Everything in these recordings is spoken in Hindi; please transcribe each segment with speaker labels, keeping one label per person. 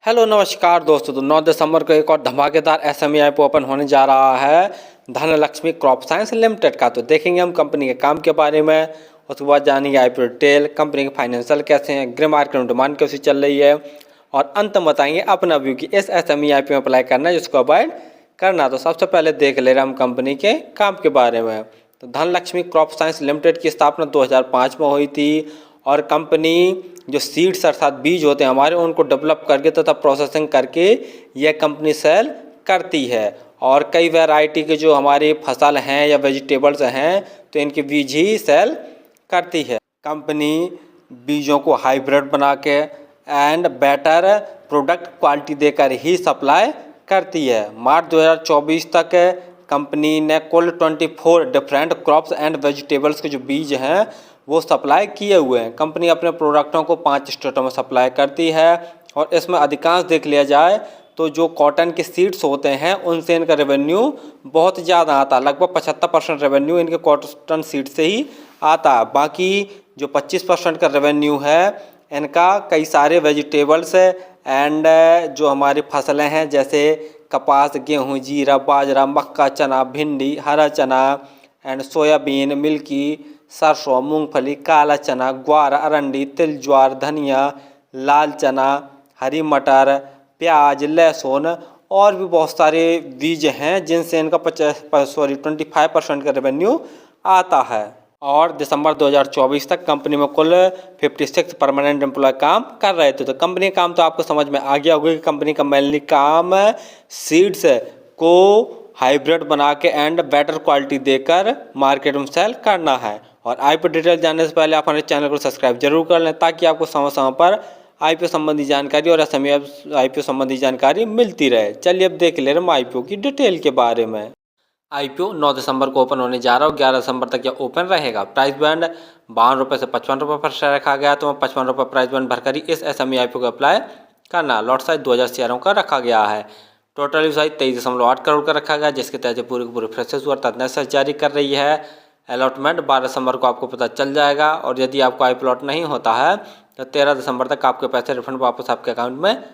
Speaker 1: हेलो नमस्कार दोस्तों। तो 9 दिसंबर को एक और धमाकेदार एसएमई ऐप ओपन होने जा रहा है धनलक्ष्मी क्रॉप साइंस लिमिटेड का। तो देखेंगे हम कंपनी के काम के बारे में, उसके बाद जानेंगे आईपीओ डिटेल, कंपनी के फाइनेंशियल कैसे हैं, ग्रे मार्केट में डिमांड कैसी चल रही है, और अंत में बताएंगे अपना व्यू कि इस एसएमई ऐप में अप्लाई करना है जिसको अवॉइड करना। तो सबसे पहले देख ले रहे हम कंपनी के काम के बारे में। तो धनलक्ष्मी क्रॉप साइंस लिमिटेड की स्थापना 2005 में हुई थी और कंपनी जो सीड्स अर्थात बीज होते हैं हमारे उनको डेवलप करके तथा प्रोसेसिंग करके यह कंपनी सेल करती है। और कई वैरायटी के जो हमारी फसल हैं या वेजिटेबल्स हैं तो इनके बीज ही सेल करती है। कंपनी बीजों को हाइब्रिड बना के एंड बेटर प्रोडक्ट क्वालिटी देकर ही सप्लाई करती है। मार्च 2024 तक कंपनी ने कुल 24 डिफरेंट क्रॉप्स एंड वेजिटेबल्स के जो बीज हैं वो सप्लाई किए हुए हैं। कंपनी अपने प्रोडक्टों को 5 स्टेटों में सप्लाई करती है और इसमें अधिकांश देख लिया जाए तो जो कॉटन के सीड्स होते हैं उनसे इनका रेवेन्यू बहुत ज़्यादा आता है। लगभग 75% रेवेन्यू इनके कॉटन सीड से ही आता है। बाकी जो 25% का रेवेन्यू है इनका कई सारे वेजिटेबल्स एंड जो हमारी फसलें हैं जैसे कपास, गेहूँ, जीरा, बाजरा, मक्का, चना, भिंडी, हरा चना एंड सोयाबीन, मिल्की, सरसों, मूंगफली, काला चना, ग्वार, अरंडी, तिल, ज्वार, धनिया, लाल चना, हरी मटर, प्याज, लहसुन और भी बहुत सारे बीज हैं जिनसे इनका 25% का रेवेन्यू आता है। और दिसंबर 2024 तक कंपनी में कुल 56 परमानेंट एम्प्लॉय काम कर रहे थे। तो कंपनी का काम तो आपको समझ में आ गया होगा कि कंपनी का मेनली काम सीड्स को हाइब्रिड बना के एंड बेटर क्वालिटी देकर मार्केट में सेल करना है। और आईपीओ डिटेल जानने से पहले आप हमारे चैनल को सब्सक्राइब जरूर कर लें ताकि आपको समय समय पर आईपीओ संबंधी जानकारी और एसएमई आईपीओ संबंधी जानकारी मिलती रहे। चलिए अब देख ले रहे हम आईपीओ की डिटेल के बारे में। आईपीओ 9 दिसंबर को ओपन होने जा रहा है और 11 दिसंबर तक यह ओपन रहेगा। प्राइस बैंड 52 रुपये से 55 रुपये पर शेयर रखा गया। तो 55 रुपये प्राइस बैंड भरकर ही इस एसएमई आईपीओ को अप्लाई करना। लॉट साइज 2000 शेयरों का रखा गया है। टोटल यूज साइज 23.8 करोड़ का रखा गया जिसके तहत पूरे के पूरे फ्रेशर्स हुआ अर्थात नए जारी कर रही है। अलॉटमेंट 12 दिसंबर को आपको पता चल जाएगा और यदि आपको आई प्लॉट नहीं होता है तो 13 दिसंबर तक आपके पैसे रिफंड वापस आपके अकाउंट में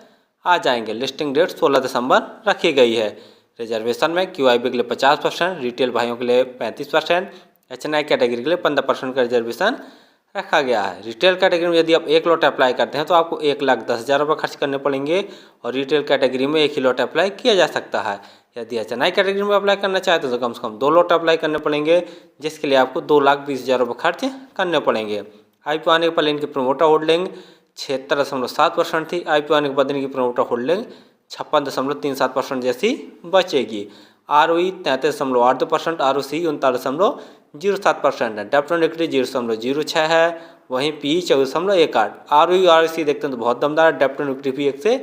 Speaker 1: आ जाएंगे। लिस्टिंग डेट 16 दिसंबर रखी गई है। रिजर्वेशन में क्यूआईबी के लिए 50%, रिटेल भाइयों के लिए 35%, एचएनआई कैटेगरी के लिए 15% का रिजर्वेशन रखा गया है। रिटेल कैटेगरी में यदि आप एक लॉट अप्लाई करते हैं तो आपको 1,10,000 रुपये खर्च करने पड़ेंगे और रिटेल कैटेगरी में एक ही लॉट अप्लाई किया जा सकता है। यदि एचएनआई कैटेगरी में अप्लाई करना चाहते तो कम से कम 2 लॉट अप्लाई करने पड़ेंगे जिसके लिए आपको 2,20,000 रुपये खर्च करने पड़ेंगे। आईपीओ आने के पहले इनकी प्रोमोटर होल्डिंग 76.7% थी। आईपीओ आने के बाद इनकी प्रोमोटर होल्डिंग 56.37% जैसी बचेगी। आरओई 33.82%, आरओसी 39.07% है। डेब्ट ऑन इक्विटी 0.06 है। वहीं पी 24.18। आरओई और आरओसी देखते हैं तो बहुत दमदार है। डेब्ट ऑन इक्विटी भी 1 से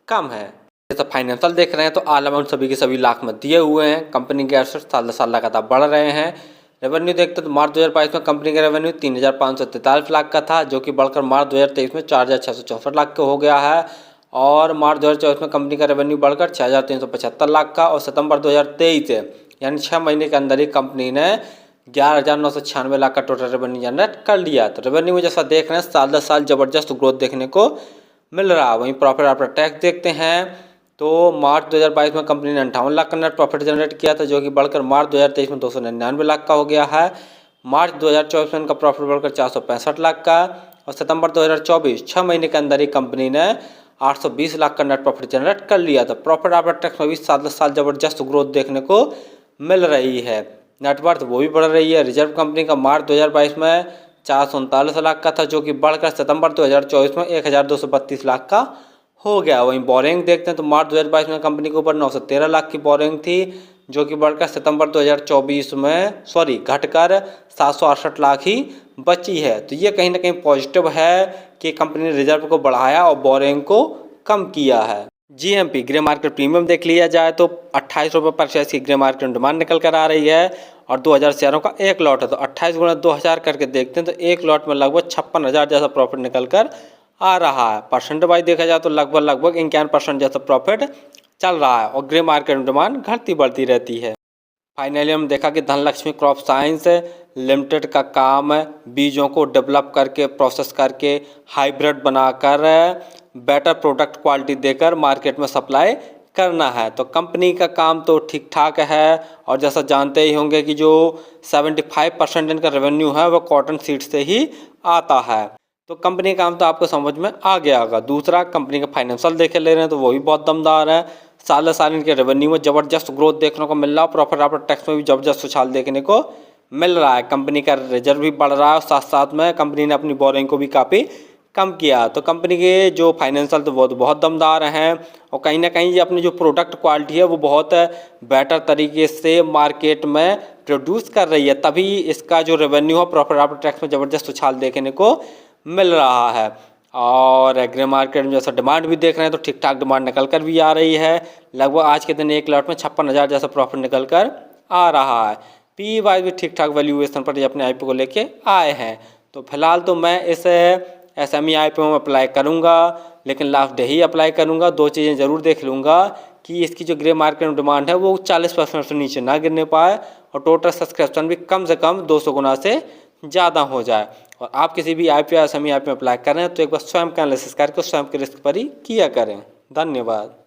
Speaker 1: कम है। जैसा फाइनेंशियल देख रहे हैं तो ऑल अमाउंट सभी के सभी लाख में दिए हुए हैं। कंपनी के एसेट्स साल दर साल लगातार बढ़ रहे हैं। रेवेन्यू देखते हैं तो मार्च 2022 में कंपनी का रेवेन्यू 3,543 लाख का था जो कि बढ़कर मार्च 2023 में 4,664 लाख का हो गया है। और मार्च 2024 में कंपनी का रेवेन्यू बढ़कर 6,375 लाख का और सितंबर 2023 यानी 6 महीने के अंदर ही कंपनी ने 11,996 लाख का टोटल रेवेन्यू जनरेट कर लिया। तो रेवेन्यू में जैसा देख रहे हैं साल दर साल जबरदस्त ग्रोथ देखने को मिल रहा है। वहीं प्रॉफिट आफ्टर टैक्स देखते हैं तो मार्च 2022 में कंपनी ने 58 लाख का नेट प्रॉफिट जनरेट किया था जो कि बढ़कर मार्च 2023 में 299 लाख का हो गया है। मार्च 2024 में इनका प्रॉफिट बढ़कर 465 लाख का और सितंबर 2024 6 महीने के अंदर ही कंपनी ने 820 लाख का नेट प्रॉफिट जनरेट कर लिया था। प्रॉफिट आफ्टर टैक्स में भी साल साल जबरदस्त ग्रोथ देखने को मिल रही है। नेटवर्थ वो भी बढ़ रही है। रिजर्व कंपनी का मार्च 2022 में 439 लाख का था जो कि बढ़कर सितंबर 2024 में 1,232 लाख का हो गया। वहीं बोरिंग देखते हैं तो मार्च 2022 में कंपनी के ऊपर 913 लाख की बोरिंग थी जो कि बढ़कर सितंबर 2024 में घटकर 768 लाख ही बची है। तो ये कहीं ना कहीं पॉजिटिव है कि कंपनी ने रिजर्व को बढ़ाया और बोरिंग को कम किया है। जीएमपी ग्रे मार्केट प्रीमियम देख लिया जाए तो 28 रुपये पर शेयर की ग्रे मार्केट में डिमांड निकल कर आ रही है और 2,000 शेयरों का एक लॉट है। तो 28 गुणा 2,000 करके देखते हैं तो एक लॉट में लगभग 56,000 जैसा प्रॉफिट निकल कर आ रहा है। परसेंट वाइज देखा जाए तो लगभग 51% जैसा प्रॉफिट चल रहा है और ग्रे मार्केट में डिमांड घटती बढ़ती रहती है। फाइनली हम देखा कि धनलक्ष्मी क्रॉप साइंस लिमिटेड का काम है बीजों को डेवलप करके प्रोसेस करके हाइब्रिड बनाकर बेटर प्रोडक्ट क्वालिटी देकर मार्केट में सप्लाई करना है। तो कंपनी का काम तो ठीक ठाक है और जैसा जानते ही होंगे कि जो 75% इनका रेवेन्यू है वो कॉटन सीड से ही आता है। तो कंपनी का काम तो आपको समझ में आ गया होगा। दूसरा, कंपनी का फाइनेंशियल देखे ले रहे हैं तो वो भी बहुत दमदार है। साल साल इनके रेवेन्यू में ज़बरदस्त ग्रोथ देखने को मिल रहा है, प्रॉफिट आफ्टर टैक्स में भी ज़बरदस्त उछाल देखने को मिल रहा है। कंपनी का रिजर्व भी बढ़ रहा है और साथ साथ में कंपनी ने अपनी बोरिंग को भी काफ़ी कम किया। तो कंपनी के जो फाइनेंशियल तो वो तो बहुत दमदार हैं और कहीं ना कहीं ये अपनी जो प्रोडक्ट क्वालिटी है वो बहुत बेटर तरीके से मार्केट में प्रोड्यूस कर रही है, तभी इसका जो रेवेन्यू है प्रॉफिट आफ्टर टैक्स में ज़बरदस्त उछाल देखने को मिल रहा है। और एग्री मार्केट में जैसा डिमांड भी देख रहे हैं तो ठीक ठाक डिमांड निकल कर भी आ रही है। लगभग आज के दिन एक लॉट में 56,000 जैसा प्रॉफिट निकल कर आ रहा है। पी वाइज भी ठीक ठाक वैल्यूएशन पर ये अपने आईपीओ को लेके आए हैं। तो फिलहाल तो मैं इस SME IPO में अप्लाई करूँगा, लेकिन लास्ट डे ही अप्लाई करूँगा। दो चीज़ें ज़रूर देख लूँगा कि इसकी जो ग्रे मार्केट में डिमांड है वो 40% से नीचे ना गिरने पाए और टोटल सब्सक्रिप्शन भी कम से कम 200 गुना से ज़्यादा हो जाए। और आप किसी भी IPO या SME IPO में अप्लाई करें तो एक बार स्वयं का एनालिसिस करके स्वयं के रिस्क पर ही किया करें। धन्यवाद।